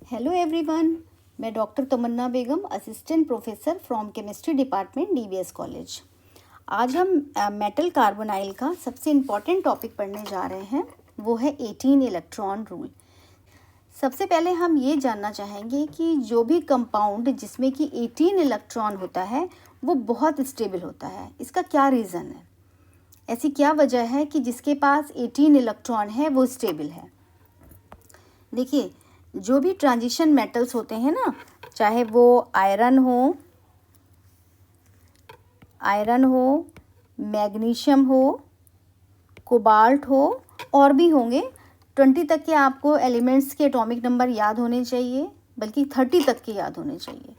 Hello everyone, मैं doctor Tamanna Begum, assistant professor from chemistry department DBS college. आज हम metal carbonyl का सबसे इम्पॉर्टेंट टॉपिक पढ़ने जा रहे हैं, वो है 18 इलेक्ट्रॉन रूल। सबसे पहले हम ये जानना चाहेंगे कि जो भी कंपाउंड जिसमें कि 18 इलेक्ट्रॉन होता है वो बहुत स्टेबल होता है। इसका क्या रीज़न है? ऐसी क्या वजह है कि जिसके पास 18 इलेक्ट्रॉन है वो स्टेबल है? देखिए, जो भी ट्रांजिशन मेटल्स होते हैं ना, चाहे वो आयरन हो, मैग्नीशियम हो, कोबाल्ट हो, और भी होंगे। 20 तक के आपको एलिमेंट्स के एटॉमिक नंबर याद होने चाहिए, बल्कि 30 तक के याद होने चाहिए।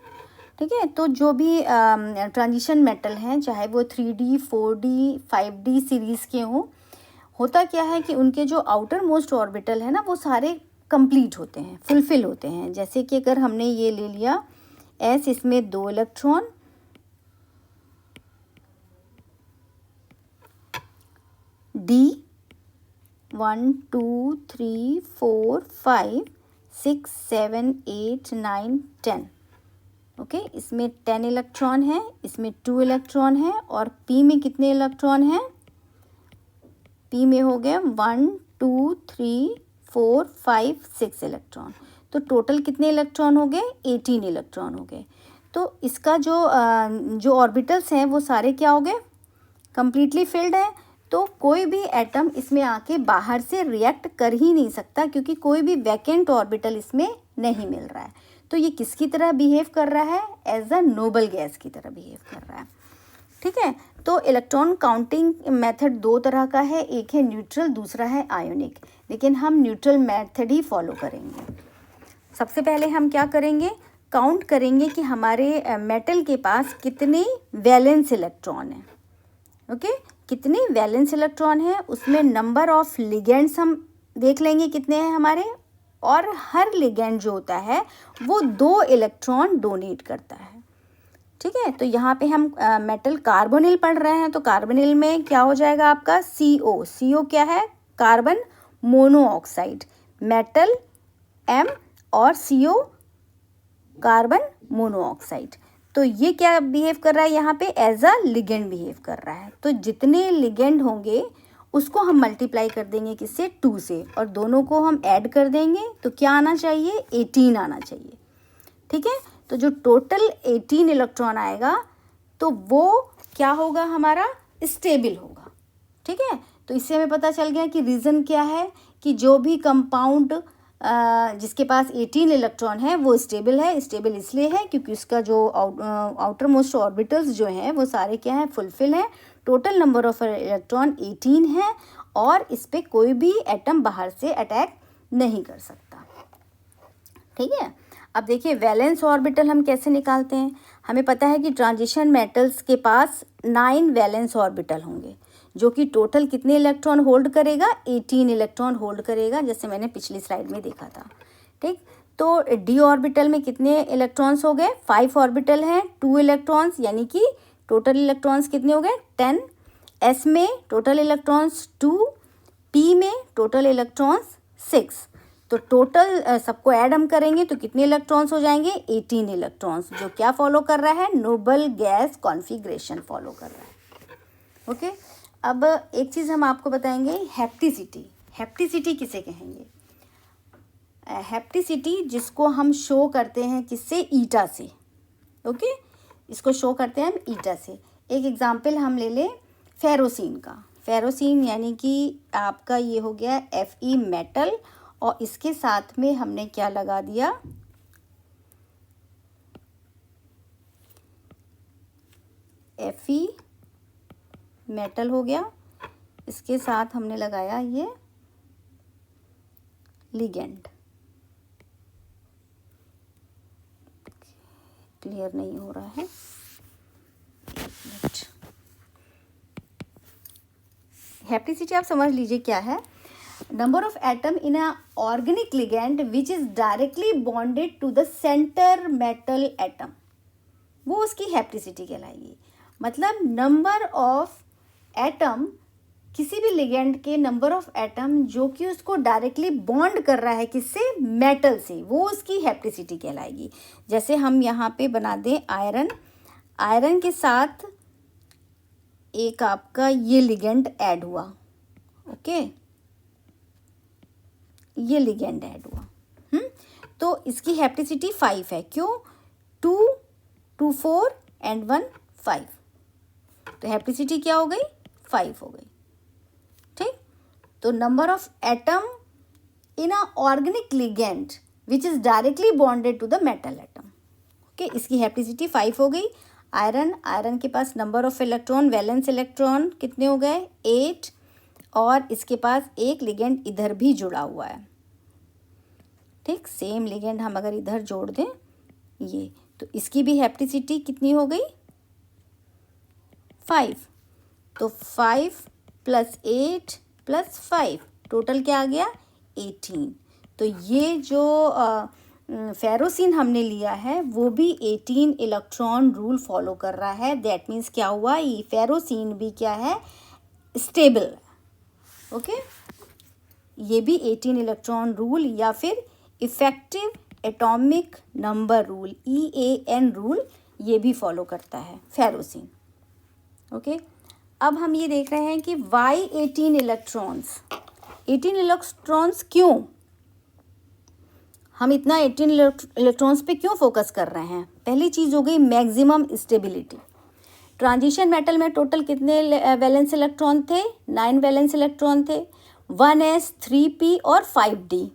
ठीक है, तो जो भी ट्रांजिशन मेटल हैं, चाहे वो 3D 4D 5D सीरीज़ के हों, होता क्या है कि उनके जो आउटर मोस्ट ऑर्बिटल है ना, वो सारे कंप्लीट होते हैं, फुलफिल होते हैं। जैसे कि अगर हमने ये ले लिया S, इसमें 2 इलेक्ट्रॉन, D 1 2 3 4 5 6 7 8 9 10। ओके, इसमें 10 इलेक्ट्रॉन है, इसमें 2 इलेक्ट्रॉन है, और P में कितने इलेक्ट्रॉन हैं? P में हो गए 1 2 3 4 5 6 इलेक्ट्रॉन। तो टोटल कितने इलेक्ट्रॉन हो गए? 18 इलेक्ट्रॉन हो गए। तो इसका जो ऑर्बिटल्स हैं वो सारे क्या हो गए? कंप्लीटली फिल्ड है। तो कोई भी एटम इसमें आके बाहर से रिएक्ट कर ही नहीं सकता, क्योंकि कोई भी वैकेंट ऑर्बिटल इसमें नहीं मिल रहा है। तो ये किसकी तरह बिहेव कर रहा है? एज अ नोबल गैस की तरह बिहेव कर रहा है। ठीक है, तो इलेक्ट्रॉन काउंटिंग मेथड 2 तरह का है, एक है न्यूट्रल, दूसरा है आयोनिक। लेकिन हम न्यूट्रल मेथड ही फॉलो करेंगे। सबसे पहले हम क्या करेंगे? काउंट करेंगे कि हमारे मेटल के पास कितने वैलेंस इलेक्ट्रॉन हैं। ओके, कितने वैलेंस इलेक्ट्रॉन हैं, उसमें नंबर ऑफ लिगेंड्स हम देख लेंगे कितने हैं हमारे, और हर लिगेंड जो होता है वो 2 इलेक्ट्रॉन डोनेट करता है। ठीक है, तो यहाँ पे हम मेटल कार्बोनिल पढ़ रहे हैं, तो कार्बोनिल में क्या हो जाएगा आपका? CO क्या है? Carbon monoxide. मेटल M और CO कार्बन मोनोऑक्साइड। तो ये क्या बिहेव कर रहा है? यहाँ पे एज अ लिगेंड बिहेव कर रहा है। तो जितने लिगेंड होंगे उसको हम मल्टीप्लाई कर देंगे किससे? 2 से, और दोनों को हम ऐड कर देंगे तो क्या आना चाहिए? 18 आना चाहिए। ठीक है, तो जो टोटल 18 इलेक्ट्रॉन आएगा तो वो क्या होगा? हमारा स्टेबल होगा। ठीक है, तो इससे हमें पता चल गया कि रीज़न क्या है कि जो भी कंपाउंड जिसके पास 18 इलेक्ट्रॉन है वो स्टेबल है। स्टेबल इसलिए है क्योंकि उसका जो आउटर मोस्ट ऑर्बिटल्स जो हैं वो सारे क्या हैं? फुलफिल हैं। टोटल नंबर ऑफ इलेक्ट्रॉन 18 है, और इस पर कोई भी एटम बाहर से अटैक नहीं कर सकता। ठीक है, अब देखिए वैलेंस ऑर्बिटल हम कैसे निकालते हैं। हमें पता है कि ट्रांजिशन मेटल्स के पास 9 वैलेंस ऑर्बिटल होंगे, जो कि टोटल कितने इलेक्ट्रॉन होल्ड करेगा? 18 इलेक्ट्रॉन होल्ड करेगा, जैसे मैंने पिछली स्लाइड में देखा था। ठीक, तो डी ऑर्बिटल में कितने इलेक्ट्रॉन्स हो गए? 5 ऑर्बिटल हैं, 2 इलेक्ट्रॉन्स, यानी कि टोटल इलेक्ट्रॉन्स कितने हो गए? 10। एस में टोटल इलेक्ट्रॉन्स 2, पी में टोटल इलेक्ट्रॉन्स 6। तो टोटल सबको ऐड हम करेंगे तो कितने इलेक्ट्रॉन्स हो जाएंगे? 18 इलेक्ट्रॉन्स, जो क्या फॉलो कर रहा है? नोबल गैस कॉन्फ़िगरेशन फॉलो कर रहा है। ओके, अब एक चीज़ हम आपको बताएंगे, हैप्टिसिटी। हैप्टिसिटी किसे कहेंगे? हैप्टिसिटी जिसको हम शो करते हैं किससे? ईटा से। ओके, इसको शो करते हैं हम ईटा से। एक एग्जाम्पल हम ले लें फेरोसिन का। फेरोसिन यानी कि आपका ये हो गया Fe मेटल, और इसके साथ में हमने क्या लगा दिया? Fe मेटल हो गया, इसके साथ हमने लगाया ये लिगेंड। क्लियर नहीं हो रहा है, हैप्टिसिटी आप समझ लीजिए क्या है। Number of atom in a organic ligand which is directly bonded to the centre metal atom, वो उसकी हैप्टिसिटी कहलाएगी। मतलब नंबर ऑफ एटम किसी भी लिगेंड के नंबर ऑफ एटम जो कि उसको डायरेक्टली बॉन्ड कर रहा है किससे, मेटल से, वो उसकी हैप्टिसिटी कहलाएगी। जैसे हम यहाँ पे बना दें आयरन, आयरन के साथ एक आपका ये लिगेंड ऐड हुआ, ओके, ये लिगेंड ऐड हुआ, तो इसकी हैप्टिसिटी 5 है। क्यों? 2 2 4 एंड 1 5, तो हैप्टिसिटी क्या हो गई, 5 हो गई। ठीक, तो number of atom in a organic ligand which is directly bonded to the metal atom, okay, इसकी हैप्टिसिटी 5 हो गई। आयरन, आयरन के पास number of electron, valence electron कितने हो गए, 8, और इसके पास एक लिगेंड इधर भी जुड़ा हुआ है। ठीक, सेम लिगेंड हम अगर इधर जोड़ दें ये, तो इसकी भी हैप्टिसिटी कितनी हो गई, 5, तो 5 + 8 + 5 टोटल क्या आ गया, 18। तो ये जो फेरोसिन हमने लिया है वो भी 18 इलेक्ट्रॉन रूल फॉलो कर रहा है। दैट मीन्स क्या हुआ, ये फेरोसिन भी क्या है, स्टेबल, ओके। ये भी 18 इलेक्ट्रॉन रूल या फिर effective atomic number rule, EAN rule, ये भी फॉलो करता है फेरोसिन, ओके। अब हम ये देख रहे हैं कि वाई 18 इलेक्ट्रॉन्स, 18 इलेक्ट्रॉन्स क्यों, हम इतना 18 इलेक्ट्रॉन्स पे क्यों फोकस कर रहे हैं। पहली चीज़ हो गई मैक्सिमम स्टेबिलिटी। ट्रांजिशन मेटल में टोटल कितने वैलेंस इलेक्ट्रॉन थे, 9 वैलेंस इलेक्ट्रॉन थे, 1s 3p और 5d,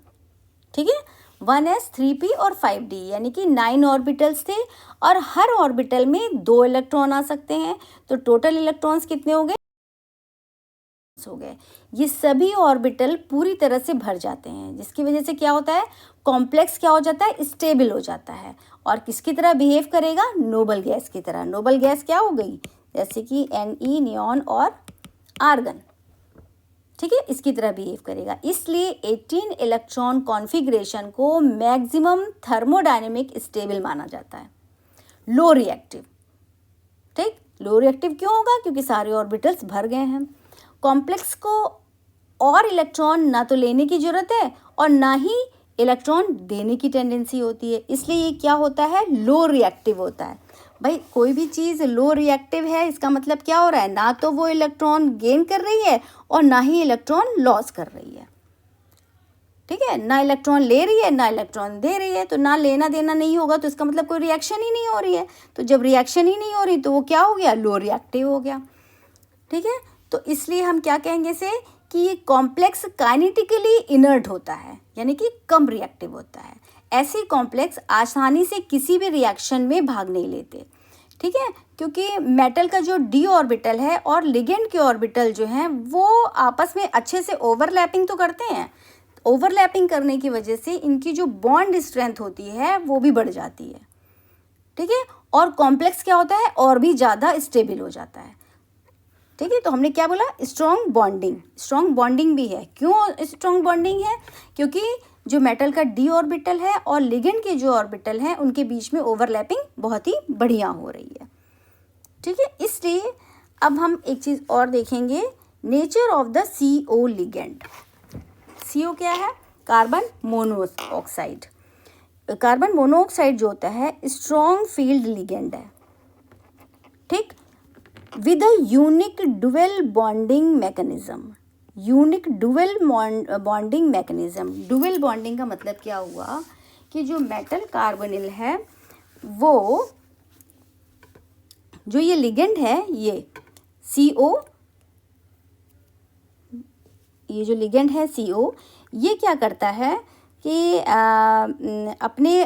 ठीक है, 1s 3p और 5d, यानी कि 9 ऑर्बिटल्स थे, और हर ऑर्बिटल में 2 इलेक्ट्रॉन आ सकते हैं। तो टोटल इलेक्ट्रॉन्स कितने हो गए, हो गए। ये सभी ऑर्बिटल पूरी तरह से भर जाते हैं, जिसकी वजह से क्या होता है, कॉम्प्लेक्स क्या हो जाता है, स्टेबल हो जाता है, और किसकी तरह बिहेव करेगा, नोबल गैस की तरह। नोबल गैस क्या हो गई, जैसे कि Ne, नियॉन और आर्गन, ठीक है, इसकी तरह बिहेव करेगा। इसलिए 18 इलेक्ट्रॉन कॉन्फ़िगरेशन को मैक्सिमम थर्मोडायनेमिक स्टेबल माना जाता है, लो रिएक्टिव। ठीक, लो रिएक्टिव क्यों होगा, क्योंकि सारे ऑर्बिटल्स भर गए हैं। कॉम्प्लेक्स को और इलेक्ट्रॉन ना तो लेने की ज़रूरत है और ना ही इलेक्ट्रॉन देने की टेंडेंसी होती है, इसलिए ये क्या होता है, लो रिएक्टिव होता है। भाई कोई भी चीज़ लो रिएक्टिव है, इसका मतलब क्या हो रहा है, ना तो वो इलेक्ट्रॉन गेन कर रही है और ना ही इलेक्ट्रॉन लॉस कर रही है, ठीक है, ना इलेक्ट्रॉन ले रही है ना इलेक्ट्रॉन दे रही है। तो ना लेना देना नहीं होगा तो इसका मतलब कोई रिएक्शन ही नहीं हो रही है। तो जब रिएक्शन ही नहीं हो रही तो वो क्या हो गया, लो रिएक्टिव हो गया, ठीक है। तो इसलिए हम क्या कहेंगे इसे, कि ये कॉम्प्लेक्स काइनेटिकली इनर्ट होता है, यानी कि कम रिएक्टिव होता है। ऐसे कॉम्प्लेक्स आसानी से किसी भी रिएक्शन में भाग नहीं लेते, ठीक है, क्योंकि मेटल का जो d ऑर्बिटल है और लिगेंड के ऑर्बिटल जो हैं वो आपस में अच्छे से ओवरलैपिंग तो करते हैं। ओवरलैपिंग करने की वजह से इनकी जो बॉन्ड स्ट्रेंथ होती है वो भी बढ़ जाती है, ठीक है, और कॉम्प्लेक्स क्या होता है, और भी ज़्यादा स्टेबल हो जाता है, ठीक है। तो हमने क्या बोला, स्ट्रॉन्ग बॉन्डिंग, स्ट्रॉन्ग बॉन्डिंग भी है। क्यों स्ट्रॉन्ग बॉन्डिंग है, क्योंकि जो मेटल का d ऑर्बिटल है और लिगेंड के जो ऑर्बिटल हैं उनके बीच में ओवरलैपिंग बहुत ही बढ़िया हो रही है, ठीक है। इसलिए अब हम एक चीज़ और देखेंगे, nature of the CO ligand. CO क्या है, कार्बन मोनोऑक्साइड। कार्बन मोनोऑक्साइड जो होता है स्ट्रॉन्ग फील्ड लिगेंड है, ठीक, with a unique dual bonding mechanism. Unique dual bonding mechanism, dual bonding का मतलब क्या हुआ, कि जो मेटल कार्बोनिल है वो, जो ये लिगेंड है ये CO, ये जो लिगेंड है CO, ये क्या करता है कि अपने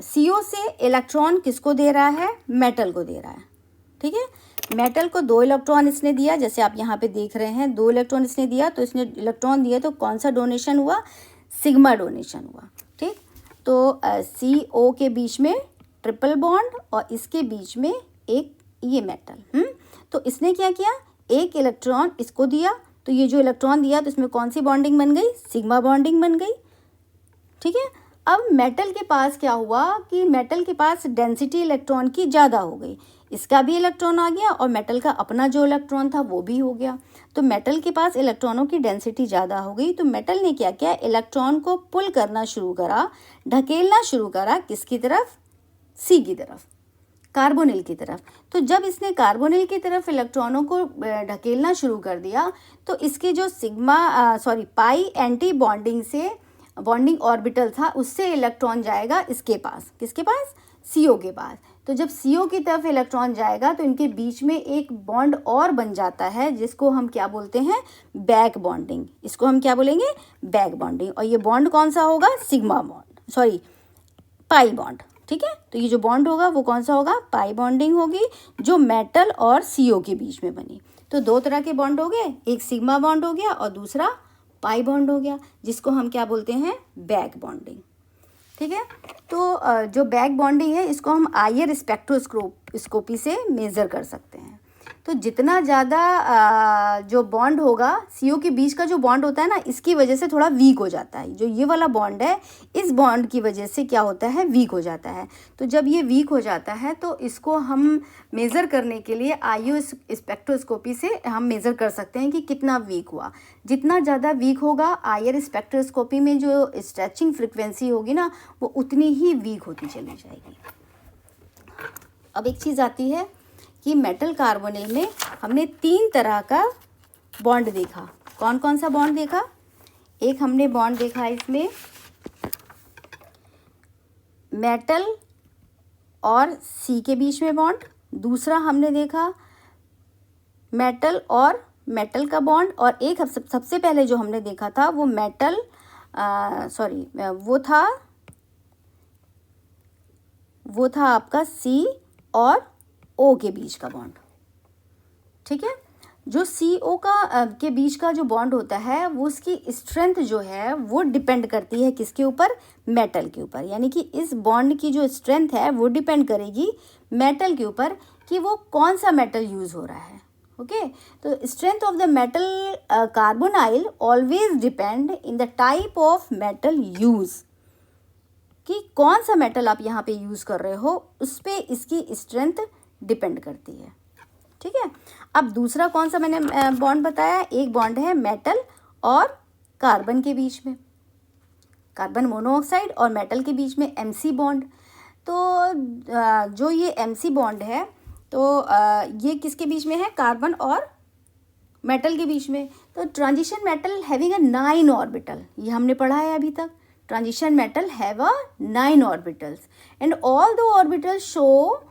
CO से इलेक्ट्रॉन किसको दे रहा है, मेटल को दे रहा है, ठीक है। मेटल को 2 इलेक्ट्रॉन इसने दिया, जैसे आप यहाँ पे देख रहे हैं 2 इलेक्ट्रॉन इसने दिया, तो इसने इलेक्ट्रॉन दिया तो कौन सा डोनेशन हुआ, सिग्मा डोनेशन हुआ, ठीक। तो CO के बीच में ट्रिपल बॉन्ड और इसके बीच में एक ये मेटल, तो इसने क्या किया, एक इलेक्ट्रॉन इसको दिया, तो ये जो इलेक्ट्रॉन दिया तो इसमें कौन सी बॉन्डिंग बन गई, सिग्मा बॉन्डिंग बन गई, ठीक है। अब मेटल के पास क्या हुआ कि मेटल के पास डेंसिटी इलेक्ट्रॉन की ज़्यादा हो गई, इसका भी इलेक्ट्रॉन आ गया और मेटल का अपना जो इलेक्ट्रॉन था वो भी हो गया। तो मेटल के पास इलेक्ट्रॉनों की डेंसिटी ज़्यादा हो गई, तो मेटल ने क्या किया, इलेक्ट्रॉन को पुल करना शुरू करा, ढकेलना शुरू करा, किसकी तरफ, सी की तरफ, कार्बोनिल की तरफ। तो जब इसने कार्बोनिल की तरफ इलेक्ट्रॉनों को ढकेलना शुरू कर दिया तो इसके जो पाई एंटी बॉन्डिंग से बॉन्डिंग ऑर्बिटल था उससे इलेक्ट्रॉन जाएगा इसके पास, किसके पास, CO के पास। तो जब CO की तरफ इलेक्ट्रॉन जाएगा तो इनके बीच में एक बॉन्ड और बन जाता है जिसको हम क्या बोलते हैं, बैक बॉन्डिंग। इसको हम क्या बोलेंगे, बैक बॉन्डिंग। और ये बॉन्ड कौन सा होगा, पाई बॉन्ड। ठीक है, तो ये जो बॉन्ड होगा वो कौन सा होगा, पाई बॉन्डिंग होगी, जो मेटल और CO के बीच में बनी। तो दो तरह के बॉन्ड हो गए, एक सिग्मा बॉन्ड हो गया और दूसरा पाई बॉन्ड हो गया, जिसको हम क्या बोलते हैं, बैक बॉन्डिंग। ठीक है, तो जो बैक बॉन्डिंग है इसको हम IR स्पेक्ट्रोस्कोपी से मेज़र कर सकते हैं। तो जितना ज़्यादा जो बॉन्ड होगा, CO के बीच का जो बॉन्ड होता है ना, इसकी वजह से थोड़ा वीक हो जाता है। जो ये वाला बॉन्ड है, इस बॉन्ड की वजह से क्या होता है, वीक हो जाता है। तो जब ये वीक हो जाता है तो इसको हम मेज़र करने के लिए IR स्पेक्ट्रोस्कोपी से हम मेज़र कर सकते हैं कि कितना वीक हुआ। जितना ज़्यादा वीक होगा, IR स्पेक्ट्रोस्कोपी में जो स्ट्रेचिंग फ्रिक्वेंसी होगी ना, वो उतनी ही वीक होती चली जाएगी। अब एक चीज़ आती है कि मेटल कार्बोनिल में हमने 3 तरह का बॉन्ड देखा। कौन कौन सा बॉन्ड देखा, एक हमने बॉन्ड देखा इसमें मेटल और C के बीच में बॉन्ड, दूसरा हमने देखा मेटल और मेटल का बॉन्ड, और एक सबसे पहले जो हमने देखा था वो वो था आपका C और O के बीच का बॉन्ड। ठीक है, जो CO के बीच का जो बॉन्ड होता है वो उसकी स्ट्रेंथ जो है वो डिपेंड करती है किसके ऊपर, मेटल के ऊपर। यानी कि इस बॉन्ड की जो स्ट्रेंथ है वो डिपेंड करेगी मेटल के ऊपर कि वो कौन सा मेटल यूज़ हो रहा है। ओके, तो strength of the metal carbonyl always depend in the type of metal use, कि कौन सा मेटल आप यहाँ पे यूज़ कर रहे हो उस पर इसकी स्ट्रेंथ डिपेंड करती है। ठीक है, अब दूसरा कौन सा मैंने बॉन्ड बताया, एक बॉन्ड है मेटल और कार्बन के बीच में, कार्बन मोनोऑक्साइड और मेटल के बीच में MC बॉन्ड। तो जो ये MC बॉन्ड है तो ये किसके बीच में है, कार्बन और मेटल के बीच में। तो transition metal having a 9 orbital, ये हमने पढ़ा है अभी तक। Transition metal have a 9 orbitals and all the orbitals show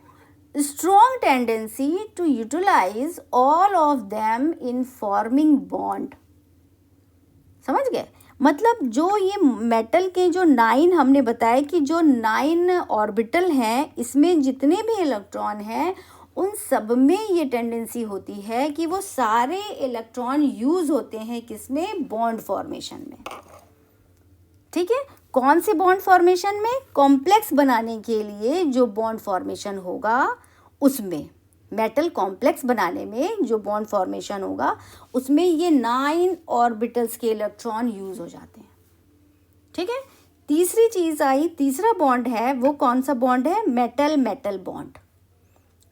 strong tendency to utilize all of them in forming bond। समझ गए, मतलब जो ये मेटल के जो 9 हमने बताया कि जो 9 ऑर्बिटल हैं, इसमें जितने भी इलेक्ट्रॉन हैं उन सब में ये टेंडेंसी होती है कि वो सारे इलेक्ट्रॉन यूज होते हैं किसमें, बॉन्ड फॉर्मेशन में। ठीक है, कौन से बॉन्ड फॉर्मेशन में, कॉम्प्लेक्स बनाने के लिए जो बॉन्ड फॉर्मेशन होगा उसमें, मेटल कॉम्प्लेक्स बनाने में जो बॉन्ड फॉर्मेशन होगा उसमें ये 9 ऑर्बिटल्स के इलेक्ट्रॉन यूज हो जाते हैं। ठीक है, तीसरी चीज़ आई, तीसरा बॉन्ड है वो कौन सा बॉन्ड है, मेटल मेटल बॉन्ड।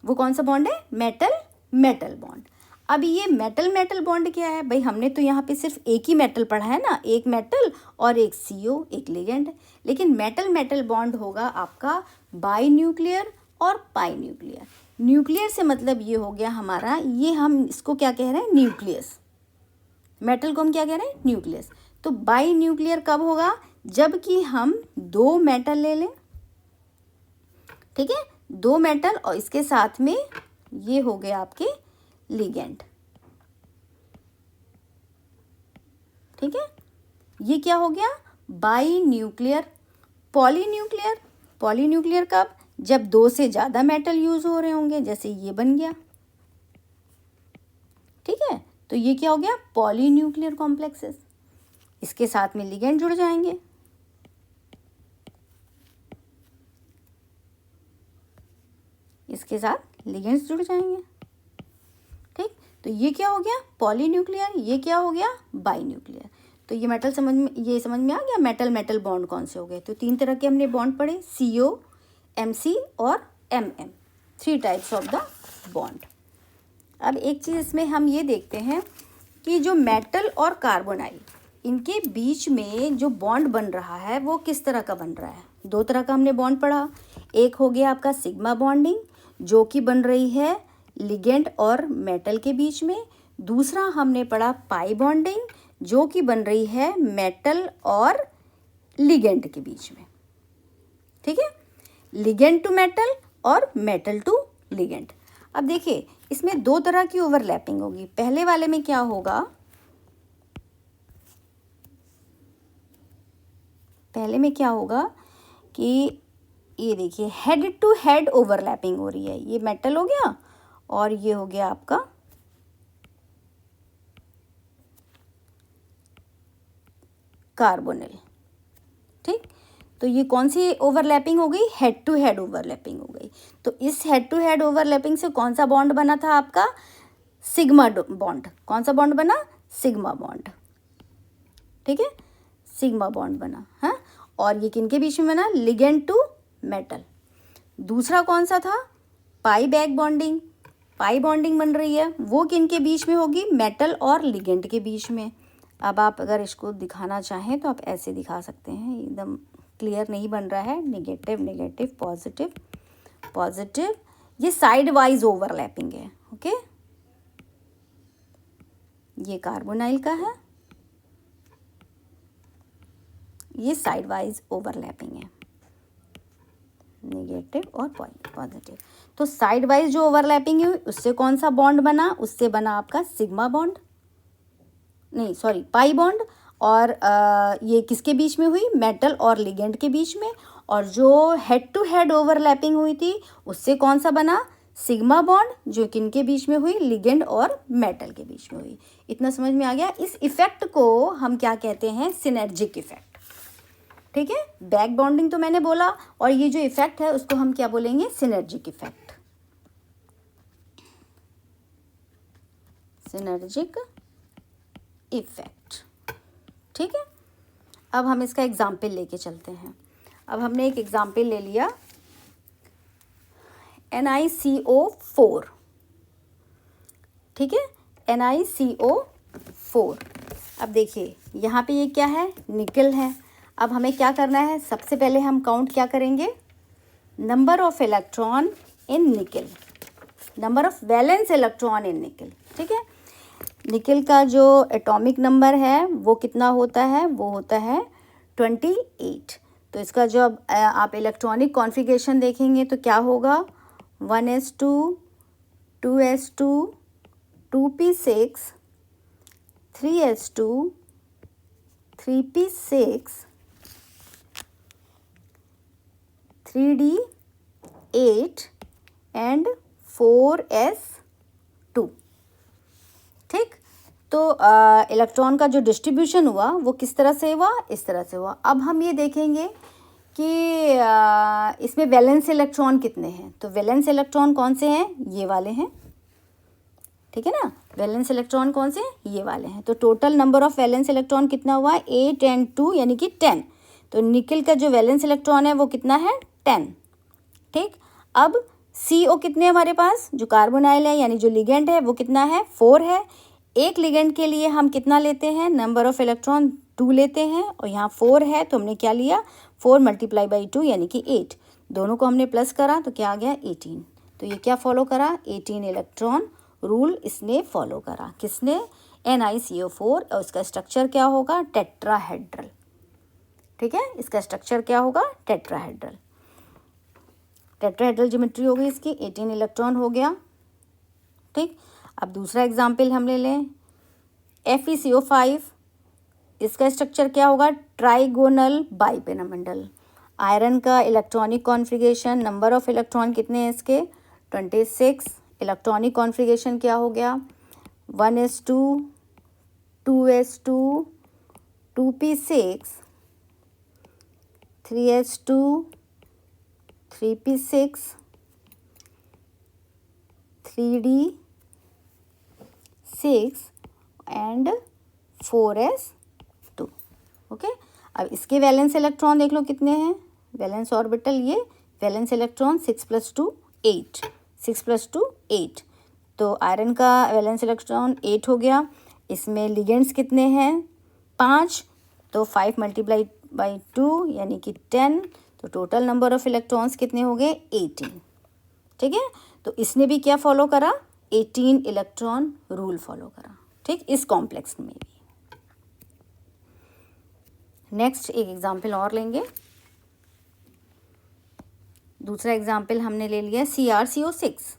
वो कौन सा बॉन्ड है, मेटल मेटल बॉन्ड। अब ये मेटल मेटल बॉन्ड क्या है भाई, हमने तो यहाँ पे सिर्फ एक ही मेटल पढ़ा है ना, एक मेटल और एक CO, एक लिगेंड। लेकिन मेटल मेटल बॉन्ड होगा आपका बाई न्यूक्लियर और पाई न्यूक्लियर। न्यूक्लियर से मतलब ये हो गया हमारा, ये हम इसको क्या कह रहे हैं, न्यूक्लियस। मेटल को हम क्या कह रहे हैं, न्यूक्लियस। तो बाई न्यूक्लियर कब होगा, जबकि हम 2 मेटल ले लें। ठीक है, 2 मेटल और इसके साथ में ये हो गए आपके लिगेंड। ठीक है, ये क्या हो गया, बाई न्यूक्लियर। पॉलीन्यूक्लियर, पॉलीन्यूक्लियर कब, जब 2 से ज़्यादा मेटल यूज हो रहे होंगे, जैसे ये बन गया। ठीक है, तो ये क्या हो गया, पॉलीन्यूक्लियर कॉम्प्लेक्सेस। इसके साथ में लिगेंड जुड़ जाएंगे। इसके साथ लिगेंड्स जुड़ जाएंगे। ठीक, तो ये क्या हो गया, पॉलीन्यूक्लियर, ये क्या हो गया, बाई न्यूक्लियर। तो ये मेटल समझ में आ गया, मेटल मेटल बॉन्ड कौन से हो गए। तो 3 तरह के हमने बॉन्ड पढ़े, CO, MC और MM। 3 types of the bond. अब एक चीज़ इसमें हम ये देखते हैं कि जो मेटल और कार्बोनाइल इनके बीच में जो बॉन्ड बन रहा है वो किस तरह का बन रहा है। 2 तरह का हमने बॉन्ड पढ़ा। एक हो गया आपका सिग्मा बॉन्डिंग जो कि बन रही है लिगेंड और मेटल के बीच में। दूसरा हमने पढ़ा पाई बॉन्डिंग जो कि बन रही है मेटल और लिगेंड के बीच में। ठीक है, लिगेंड टू मेटल और मेटल टू लिगेंड। अब देखिए इसमें 2 तरह की ओवरलैपिंग होगी। पहले वाले में क्या होगा, पहले में क्या होगा कि ये देखिए हेड टू हेड ओवरलैपिंग हो रही है। ये मेटल हो गया और ये हो गया आपका कार्बोनिल। ठीक, तो ये कौन सी ओवरलैपिंग हो गई, हेड टू हेड ओवरलैपिंग हो गई। तो इस हेड टू हेड ओवरलैपिंग से कौन सा बॉन्ड बना था आपका, सिग्मा बॉन्ड। कौन सा बॉन्ड बना, सिग्मा बॉन्ड। ठीक है, सिग्मा बॉन्ड बना है। और ये किनके बीच में बना, लिगेंड टू मेटल। दूसरा कौन सा था, पाई बैक बॉन्डिंग। पाई बॉन्डिंग बन रही है, वो किनके बीच में होगी, मेटल और लिगेंड के बीच में। अब आप अगर इसको दिखाना चाहें तो आप ऐसे दिखा सकते हैं, एकदम क्लियर नहीं बन रहा है, नेगेटिव नेगेटिव पॉजिटिव पॉजिटिव। ये साइड वाइज ओवरलैपिंग है। ओके, ये कार्बोनाइल का है, ये साइड वाइज ओवरलैपिंग है, नेगेटिव और पॉजिटिव। तो साइड वाइज जो ओवरलैपिंग हुई उससे कौन सा बॉन्ड बना, उससे बना आपका सिग्मा बॉन्ड, नहीं सॉरी पाई बॉन्ड। और ये किसके बीच में हुई, मेटल और लिगेंड के बीच में। और जो हेड टू हेड ओवरलैपिंग हुई थी उससे कौन सा बना, सिग्मा बॉन्ड, जो किनके बीच में हुई, लिगेंड और मेटल के बीच में हुई। इतना समझ में आ गया। इस इफेक्ट को हम क्या कहते हैं, सिनर्जिक इफेक्ट। ठीक है, बैक बॉन्डिंग तो मैंने बोला, और ये जो इफेक्ट है उसको हम क्या बोलेंगे, सिनर्जिक इफेक्ट। Synergic effect. ठीक है, अब हम इसका एग्जाम्पल लेके चलते हैं। अब हमने एक एग्जाम्पल ले लिया NiCO4। ठीक है, NiCO4। अब देखिए यहाँ पे ये क्या है, निकल है। अब हमें क्या करना है, सबसे पहले हम काउंट क्या करेंगे, नंबर ऑफ इलेक्ट्रॉन इन निकल, number of valence electron in निकल। ठीक है, निकल का जो एटॉमिक नंबर है वो कितना होता है, वो होता है 28। तो इसका जब आप इलेक्ट्रॉनिक कॉन्फ़िगरेशन देखेंगे तो क्या होगा, 1s2 2s2 2p6 3s2 3p6 3d8 and 4s2। ठीक, तो इलेक्ट्रॉन का जो डिस्ट्रीब्यूशन हुआ वो किस तरह से हुआ, इस तरह से हुआ। अब हम ये देखेंगे कि इसमें वैलेंस इलेक्ट्रॉन कितने हैं। तो वैलेंस इलेक्ट्रॉन कौन से हैं, ये वाले हैं। ठीक है ना, वैलेंस इलेक्ट्रॉन कौन से, ये वाले हैं। तो total number of valence electron कितना हुआ, 8 and 2 यानी कि 10। तो निकल का जो वैलेंस इलेक्ट्रॉन है वो कितना है, 10। ठीक, अब CO कितने हमारे पास, जो कार्बोनाइल है यानी जो लिगेंड है वो कितना है, 4 है। एक लिगेंड के लिए हम कितना लेते हैं, नंबर ऑफ इलेक्ट्रॉन 2 लेते हैं, और यहाँ 4 है तो हमने क्या लिया, 4 × 2 यानी कि 8। दोनों को हमने प्लस करा तो क्या आ गया, 18। तो ये क्या फॉलो करा, 18 इलेक्ट्रॉन रूल इसने फॉलो करा। किसने, NiCO4। और इसका स्ट्रक्चर क्या होगा, टेट्राहेड्रल। ठीक है, इसका स्ट्रक्चर क्या होगा, टेट्राहेड्रल। टेट्राहेड्रल ज्योमेट्री हो गई इसकी, 18 इलेक्ट्रॉन हो गया। ठीक, अब दूसरा एग्जाम्पल हम ले लें, FeCO5। इसका स्ट्रक्चर क्या होगा, ट्राइगोनल बाइपिरामिडल। आयरन का electronic configuration, number of electron कितने हैं इसके, 26। इलेक्ट्रॉनिक कॉन्फ़िगरेशन क्या हो गया, 1s2 2s2 2p6 3s2 3p6 3d6 and 4s2। Okay, अब इसके वैलेंस इलेक्ट्रॉन देख लो कितने हैं, वैलेंस ऑर्बिटल, ये वैलेंस इलेक्ट्रॉन 6 + 2 8, 6 + 2 8। तो आयरन का वैलेंस इलेक्ट्रॉन 8 हो गया। इसमें लिगेंड्स कितने हैं? 5। तो 5 × 2 यानी कि 10। तो टोटल नंबर ऑफ इलेक्ट्रॉन्स कितने हो गए? 18। ठीक है, तो इसने भी क्या फॉलो करा? 18 इलेक्ट्रॉन रूल फॉलो करा। ठीक, इस कॉम्प्लेक्स में भी। नेक्स्ट एक एग्जाम्पल और लेंगे। दूसरा एग्जाम्पल हमने ले लिया CrCO6।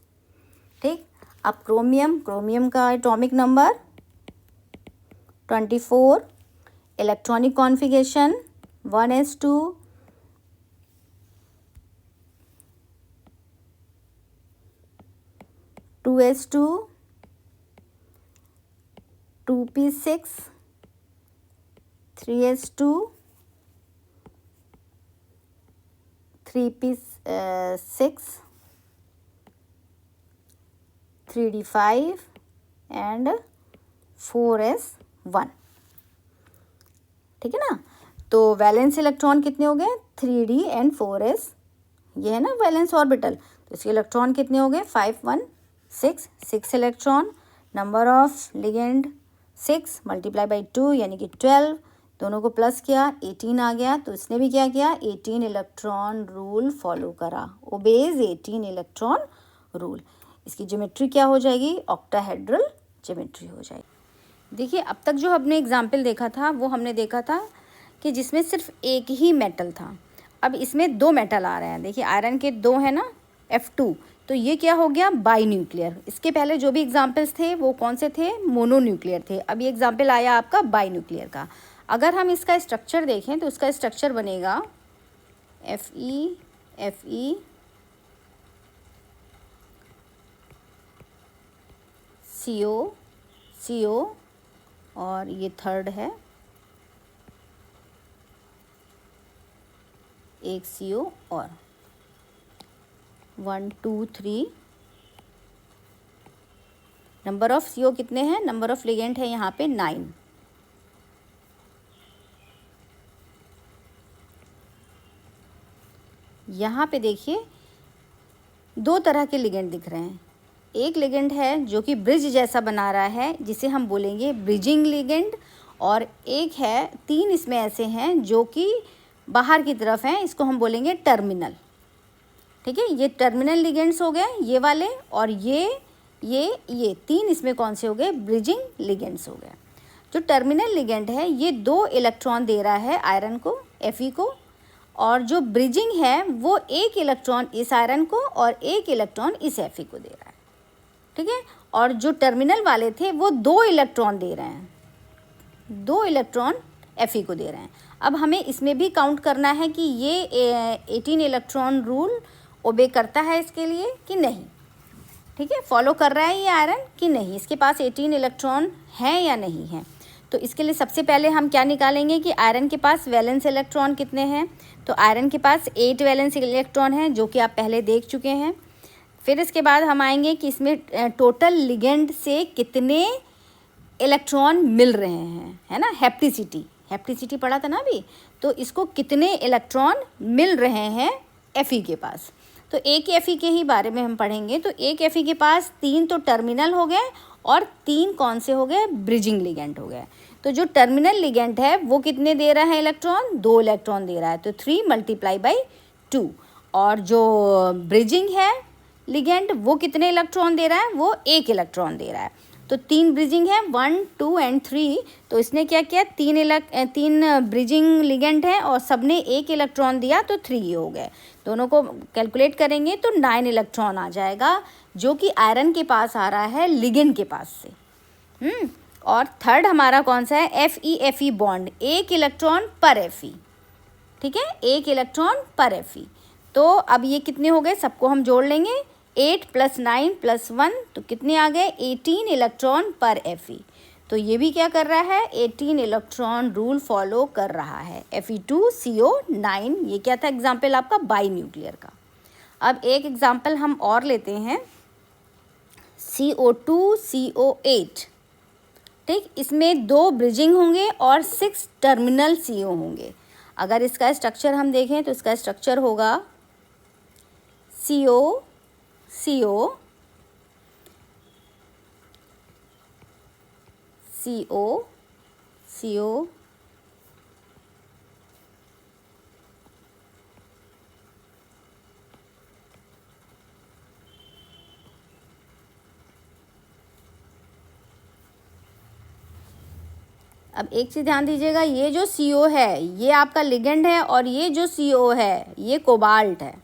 ठीक, अब क्रोमियम का atomic number 24, electronic configuration 1s2, 2s2, 2p6, 3s2, 3p6, 3d5 and 4s1। ठीक है ना। तो वैलेंस इलेक्ट्रॉन कितने हो गए? 3d एंड 4s, ये है ना वैलेंस ऑर्बिटल। तो इसके इलेक्ट्रॉन कितने हो गए? 5 1 6, 6 इलेक्ट्रॉन। नंबर ऑफ लिगेंड 6 × 2 यानी कि 12। दोनों को प्लस किया, 18 आ गया। तो इसने भी क्या किया? 18 इलेक्ट्रॉन रूल फॉलो करा, ओबेज 18 इलेक्ट्रॉन रूल। इसकी ज्योमेट्री क्या हो जाएगी? ऑक्टाहेड्रल ज्योमेट्री हो जाएगी। देखिए, अब तक जो हमने एग्जाम्पल देखा था वो हमने देखा था कि जिसमें सिर्फ एक ही मेटल था। अब इसमें 2 मेटल आ रहे हैं। देखिए, आयरन के 2 है ना, F2। तो ये क्या हो गया? By nuclear. इसके पहले जो भी एग्जाम्पल्स थे वो कौन से थे? मोनो न्यूक्लियर थे। अब ये एग्जाम्पल आया आपका बाई न्यूक्लियर का। अगर हम इसका स्ट्रक्चर देखें तो इसका स्ट्रक्चर बनेगा Fe CO और ये थर्ड है एक CO और 1 2 3। नंबर ऑफ CO कितने हैं? नंबर ऑफ लिगेंड है यहाँ पे 9। यहाँ पे देखिए 2 तरह के लिगेंड दिख रहे हैं। एक लिगेंड है जो कि ब्रिज जैसा बना रहा है, जिसे हम बोलेंगे ब्रिजिंग लिगेंड। और एक है 3 इसमें ऐसे हैं जो कि बाहर की तरफ हैं, इसको हम बोलेंगे टर्मिनल। ठीक है, ये टर्मिनल लिगेंड्स हो गए ये वाले, और ये 3 इसमें कौन से हो गए? ब्रिजिंग लिगेंड्स हो गए। जो टर्मिनल लिगेंड है ये 2 इलेक्ट्रॉन दे रहा है आयरन को, Fe को, और जो ब्रिजिंग है वो 1 इलेक्ट्रॉन इस आयरन को और 1 इलेक्ट्रॉन इस Fe को दे रहा है। ठीक है, और जो टर्मिनल वाले थे वो 2 इलेक्ट्रॉन दे रहे हैं, 2 इलेक्ट्रॉन Fe को दे रहे हैं। अब हमें इसमें भी काउंट करना है कि ये 18 इलेक्ट्रॉन रूल ओबे करता है इसके लिए कि नहीं। ठीक है, फॉलो कर रहा है ये आयरन कि नहीं, इसके पास 18 इलेक्ट्रॉन हैं या नहीं है। तो इसके लिए सबसे पहले हम क्या निकालेंगे कि आयरन के पास वैलेंस इलेक्ट्रॉन कितने हैं। तो आयरन के पास 8 वैलेंस इलेक्ट्रॉन हैं, जो कि आप पहले देख चुके हैं। फिर इसके बाद हम आएंगे कि इसमें टोटल लिगेंड से कितने इलेक्ट्रॉन मिल रहे हैं, है ना। हेप्टिसिटी पढ़ा था ना अभी। तो इसको कितने इलेक्ट्रॉन मिल रहे हैं Fe के पास। तो एक Fe के ही बारे में हम पढ़ेंगे। तो एक Fe के पास 3 तो टर्मिनल हो गए और 3 कौन से हो गए? ब्रिजिंग लिगेंड हो गए। तो जो टर्मिनल लिगेंड है वो कितने दे रहा है इलेक्ट्रॉन? 2 इलेक्ट्रॉन दे रहा है, तो 3 × 2। और जो ब्रिजिंग है लिगेंड वो कितने इलेक्ट्रॉन दे रहा है? वो 1 इलेक्ट्रॉन दे रहा है। तो 3 ब्रिजिंग है, 1 2 एंड 3। तो इसने क्या किया? 3 ब्रिजिंग लिगेंड है और सबने 1 इलेक्ट्रॉन दिया, तो 3 हो गए। दोनों को कैलकुलेट करेंगे तो 9 इलेक्ट्रॉन आ जाएगा, जो कि आयरन के पास आ रहा है लिगेंड के पास से। और थर्ड हमारा कौन सा है? Fe बॉन्ड, 1 इलेक्ट्रॉन पर Fe। ठीक है, 1 इलेक्ट्रॉन पर Fe। तो अब ये कितने हो गए? सबको हम जोड़ लेंगे, 8 + 9 + 1, तो कितने आ गए? 18 इलेक्ट्रॉन पर Fe। तो ये भी क्या कर रहा है? 18 इलेक्ट्रॉन रूल फॉलो कर रहा है। Fe2CO9, ये क्या था एग्जाम्पल आपका? बाई न्यूक्लियर का। अब एक एग्जाम्पल हम और लेते हैं, CO2CO8। ठीक, इसमें 2 ब्रिजिंग होंगे और 6 टर्मिनल CO होंगे। अगर इसका स्ट्रक्चर हम देखें तो इसका स्ट्रक्चर होगा CO CO, CO, CO, अब एक चीज़ ध्यान दीजिएगा, ये जो CO है ये आपका लिगेंड है और ये जो CO है ये कोबाल्ट है।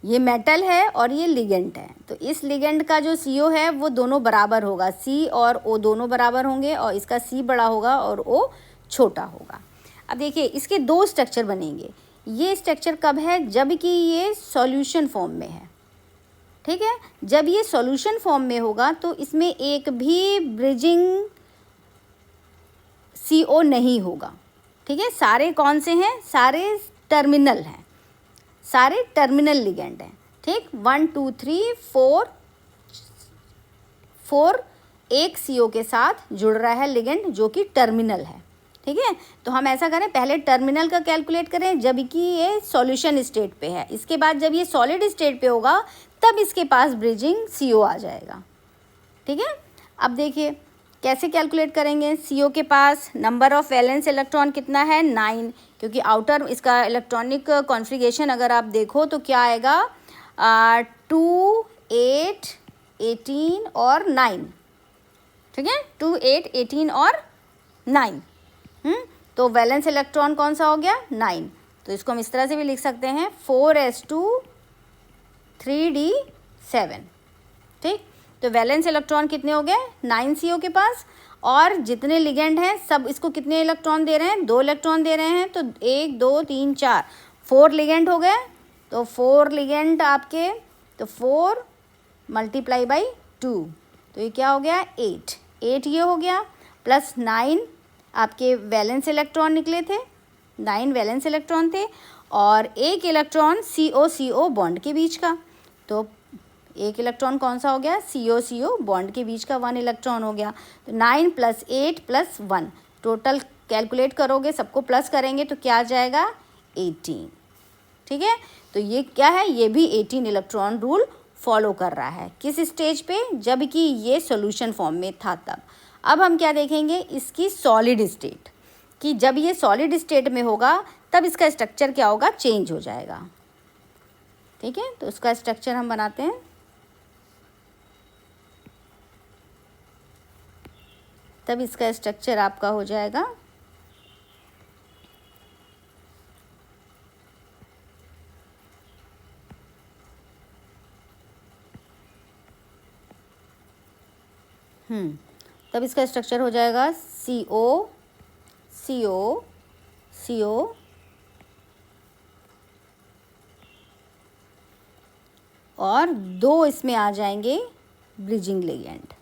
ये मेटल है और ये लिगेंड है। तो इस लिगेंड का जो CO है वो दोनों बराबर होगा, C और O दोनों बराबर होंगे और इसका C बड़ा होगा और O छोटा होगा। अब देखिए इसके दो स्ट्रक्चर बनेंगे। ये स्ट्रक्चर कब है? जब कि ये सॉल्यूशन फॉर्म में है। ठीक है, जब ये सॉल्यूशन फॉर्म में होगा तो इसमें एक भी ब्रिजिंग CO नहीं होगा। ठीक है, सारे कौन से हैं? सारे टर्मिनल हैं, सारे टर्मिनल लिगेंड हैं। ठीक, 1 2 3 4 एक CO के साथ जुड़ रहा है लिगेंड जो कि टर्मिनल है। ठीक है, तो हम ऐसा करें, पहले टर्मिनल का कैलकुलेट करें जब कि ये सॉल्यूशन स्टेट पे है। इसके बाद जब ये सॉलिड स्टेट पे होगा तब इसके पास ब्रिजिंग CO आ जाएगा। ठीक है, अब देखिए कैसे कैलकुलेट करेंगे। CO के पास नंबर ऑफ वैलेंस इलेक्ट्रॉन कितना है? 9, क्योंकि आउटर इसका इलेक्ट्रॉनिक कॉन्फ़िगरेशन अगर आप देखो तो क्या आएगा? 2 8 18 और 9। ठीक है, 2 8 18 और 9। तो वैलेंस इलेक्ट्रॉन कौन सा हो गया? 9। तो इसको हम इस तरह से भी लिख सकते हैं 4s2 3d7। ठीक, तो वैलेंस इलेक्ट्रॉन कितने हो गए? 9 CO के पास, और जितने लिगेंड हैं सब इसको कितने इलेक्ट्रॉन दे रहे हैं? 2 इलेक्ट्रॉन दे रहे हैं। तो 1 2 3 4 4 लिगेंड हो गए। तो 4 लिगेंड आपके, तो 4 मल्टीप्लाई बाई 2, तो ये क्या हो गया? 8 ये हो गया, प्लस 9 आपके वैलेंस इलेक्ट्रॉन निकले थे, 9 वैलेंस इलेक्ट्रॉन थे, और एक इलेक्ट्रॉन CO बॉन्ड के बीच का। तो एक इलेक्ट्रॉन कौन सा हो गया? CO बॉन्ड के बीच का 1 इलेक्ट्रॉन हो गया। तो 9 + 8 + 1, टोटल कैलकुलेट करोगे, सबको प्लस करेंगे तो क्या आ जाएगा? 18। ठीक है, तो ये क्या है? ये भी 18 इलेक्ट्रॉन रूल फॉलो कर रहा है। किस स्टेज पे? जब कि ये सॉल्यूशन फॉर्म में था तब। अब हम क्या देखेंगे? इसकी सॉलिड स्टेट, कि जब ये सॉलिड स्टेट में होगा तब इसका स्ट्रक्चर क्या होगा? चेंज हो जाएगा। ठीक है, तो उसका स्ट्रक्चर हम बनाते हैं। तब इसका स्ट्रक्चर आपका हो जाएगा तब इसका स्ट्रक्चर हो जाएगा CO CO CO और 2 इसमें आ जाएंगे ब्रिजिंग लिगेंड।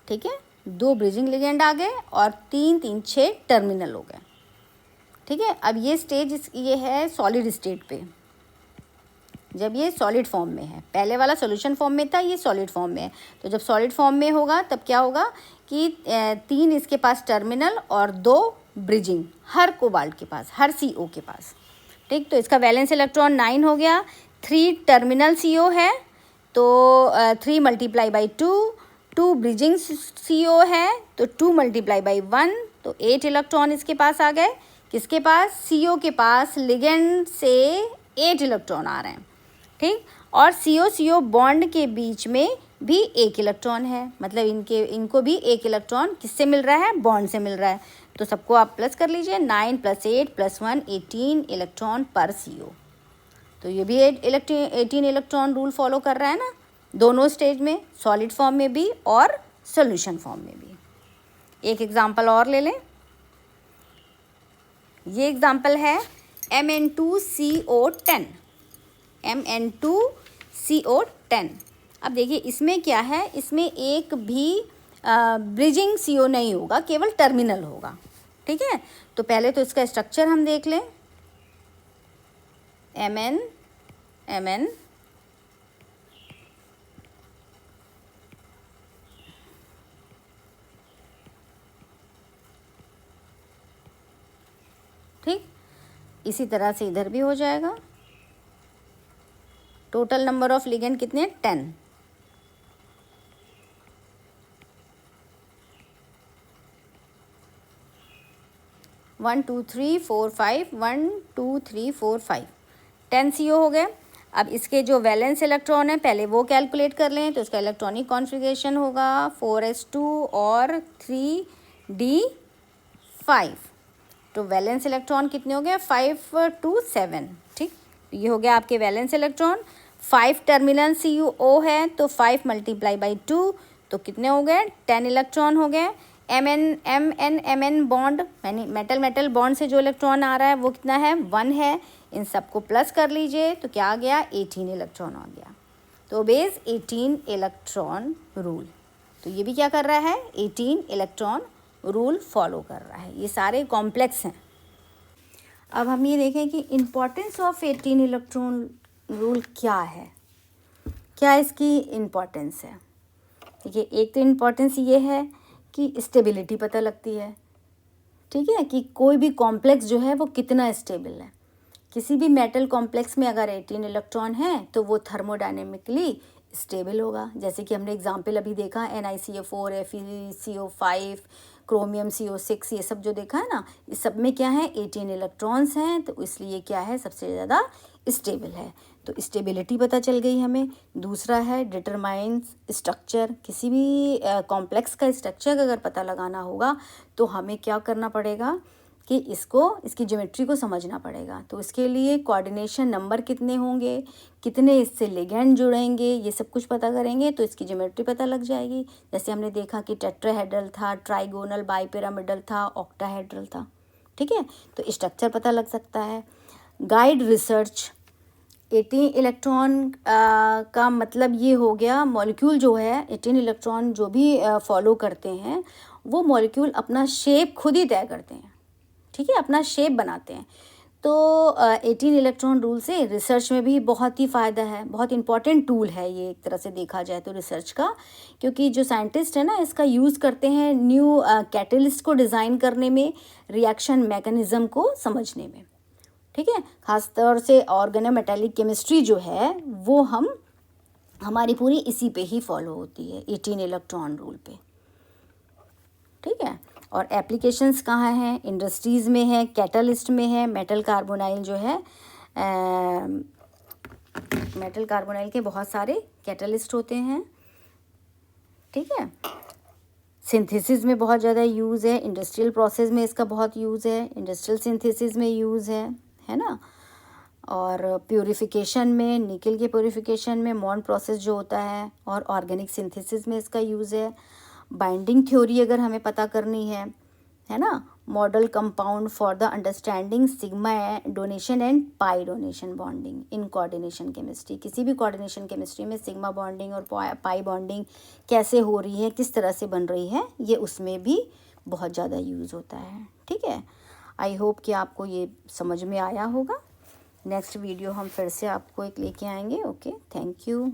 ठीक है, 2 ब्रिजिंग लिगेंड आ गए और 3 3 6 टर्मिनल हो गए। ठीक है, अब ये स्टेज ये है सॉलिड स्टेट पे, जब ये सॉलिड फॉर्म में है। पहले वाला सॉल्यूशन फॉर्म में था, ये सॉलिड फॉर्म में है। तो जब सॉलिड फॉर्म में होगा तब क्या होगा कि 3 इसके पास टर्मिनल और 2 ब्रिजिंग, हर कोबाल्ट के पास, हर CO के पास। ठीक, तो इसका वैलेंस इलेक्ट्रॉन 9 हो गया। 3 टर्मिनल CO है, तो 3 × 2, 2 ब्रिजिंग CO है, तो 2 × 1, तो 8 इलेक्ट्रॉन इसके पास आ गए। किसके पास? CO के पास लिगेंड से 8 इलेक्ट्रॉन आ रहे हैं। ठीक, और CO बॉन्ड के बीच में भी 1 इलेक्ट्रॉन है, मतलब इनको भी 1 इलेक्ट्रॉन किससे मिल रहा है? बॉन्ड से मिल रहा है। तो सबको आप प्लस कर लीजिए, 9 + 8 + 1 18 इलेक्ट्रॉन पर CO। तो ये भी 18 इलेक्ट्रॉन रूल फॉलो कर रहा है ना, दोनों स्टेज में, सॉलिड फॉर्म में भी और सॉल्यूशन फॉर्म में भी। एक एग्जांपल और ले लें। ये एग्जांपल है Mn2CO10। Mn2CO10। अब देखिए इसमें क्या है? इसमें एक भी ब्रिजिंग CO नहीं होगा, केवल टर्मिनल होगा। ठीक है, तो पहले तो इसका स्ट्रक्चर हम देख लें। Mn ठीक, इसी तरह से इधर भी हो जाएगा। टोटल नंबर ऑफ लिगेंड कितने, 10। One two three four five, 1 2 3 4 5, 10 CO हो गए। अब इसके जो वैलेंस इलेक्ट्रॉन है पहले वो कैलकुलेट कर लें, तो इसका इलेक्ट्रॉनिक कॉन्फ़िगरेशन होगा 4s2 और 3d5। तो वैलेंस इलेक्ट्रॉन कितने हो गए, 5 2 7। ठीक, ये हो गया आपके वैलेंस इलेक्ट्रॉन। 5 टर्मिनल CuO है, तो 5 × 2 तो कितने हो गए, 10 इलेक्ट्रॉन हो गए। MN बॉन्ड यानी मेटल मेटल बॉन्ड से जो इलेक्ट्रॉन आ रहा है वो कितना है, 1 है। इन सबको प्लस कर लीजिए तो क्या आ गया, 18 इलेक्ट्रॉन आ गया। तो बेस 18 इलेक्ट्रॉन रूल, तो ये भी क्या कर रहा है, 18 इलेक्ट्रॉन रूल फॉलो कर रहा है। ये सारे कॉम्प्लेक्स हैं। अब हम ये देखें कि इम्पोर्टेंस ऑफ 18 इलेक्ट्रॉन रूल क्या है, क्या इसकी इम्पोर्टेंस है। देखिए, एक तो इम्पोर्टेंस ये है कि स्टेबिलिटी पता लगती है, ठीक है, कि कोई भी कॉम्प्लेक्स जो है वो कितना स्टेबल है। किसी भी मेटल कॉम्प्लेक्स में अगर 18 इलेक्ट्रॉन है तो वो थर्मोडायनेमिकली स्टेबल होगा। जैसे कि हमने एग्जांपल अभी देखा NiCO4, FeCO5, क्रोमियम CO6, ये सब जो देखा है ना, इस सब में क्या है, 18 इलेक्ट्रॉन्स हैं, तो इसलिए क्या है, सबसे ज़्यादा स्टेबल है। तो स्टेबिलिटी पता चल गई हमें। दूसरा है डिटरमाइंस स्ट्रक्चर। किसी भी कॉम्प्लेक्स का स्ट्रक्चर अगर पता लगाना होगा तो हमें क्या करना पड़ेगा कि इसकी ज्योमेट्री को समझना पड़ेगा। तो इसके लिए कोऑर्डिनेशन नंबर कितने होंगे, कितने इससे लिगेंड जुड़ेंगे, ये सब कुछ पता करेंगे तो इसकी ज्योमेट्री पता लग जाएगी। जैसे हमने देखा कि टेट्राहेड्रल था, ट्राइगोनल, बाइपिरामिडल था, ऑक्टाहेड्रल था, ठीक है, तो स्ट्रक्चर पता लग सकता है। गाइड रिसर्च, 18 इलेक्ट्रॉन का मतलब ये हो गया, मॉलिक्यूल जो है 18 इलेक्ट्रॉन जो भी फॉलो करते हैं वो मॉलिक्यूल अपना शेप खुद ही तय करते हैं, ठीक है, अपना शेप बनाते हैं। तो 18 इलेक्ट्रॉन रूल से रिसर्च में भी बहुत ही फ़ायदा है, बहुत इंपॉर्टेंट टूल है ये एक तरह से देखा जाए तो रिसर्च का, क्योंकि जो साइंटिस्ट है ना इसका यूज़ करते हैं न्यू कैटलिस्ट को डिज़ाइन करने में, रिएक्शन मैकेनिज़्म को समझने में, ठीक है। ख़ासतौर से ऑर्गेनोमेटेलिक केमिस्ट्री जो है वो हमारी पूरी इसी पे ही फॉलो होती है, 18 इलेक्ट्रॉन रूल पे, ठीक है। और एप्लीकेशंस कहाँ हैं, इंडस्ट्रीज़ में है, कैटलिस्ट में है। मेटल कार्बोनाइल जो है, मेटल कार्बोनाइल के बहुत सारे कैटलिस्ट होते हैं, ठीक है। सिंथेसिस में बहुत ज़्यादा यूज़ है, इंडस्ट्रियल प्रोसेस में इसका बहुत यूज़ है, इंडस्ट्रियल सिंथेसिस में यूज़ है ना। और प्यूरिफिकेशन में, निकल के प्यूरिफिकेशन में मॉन प्रोसेस जो होता है, और ऑर्गेनिक सिंथेसिस में इसका यूज़ है। बाइंडिंग थ्योरी अगर हमें पता करनी है ना, model compound for the understanding sigma donation and pi donation bonding in coordination chemistry. किसी भी कोऑर्डिनेशन केमिस्ट्री में सिग्मा बॉन्डिंग और पाई बॉन्डिंग कैसे हो रही है, किस तरह से बन रही है, ये उसमें भी बहुत ज़्यादा यूज़ होता है, ठीक है। आई होप कि आपको ये समझ में आया होगा। नेक्स्ट वीडियो हम फिर से आपको एक लेके आएंगे। Okay, thank you.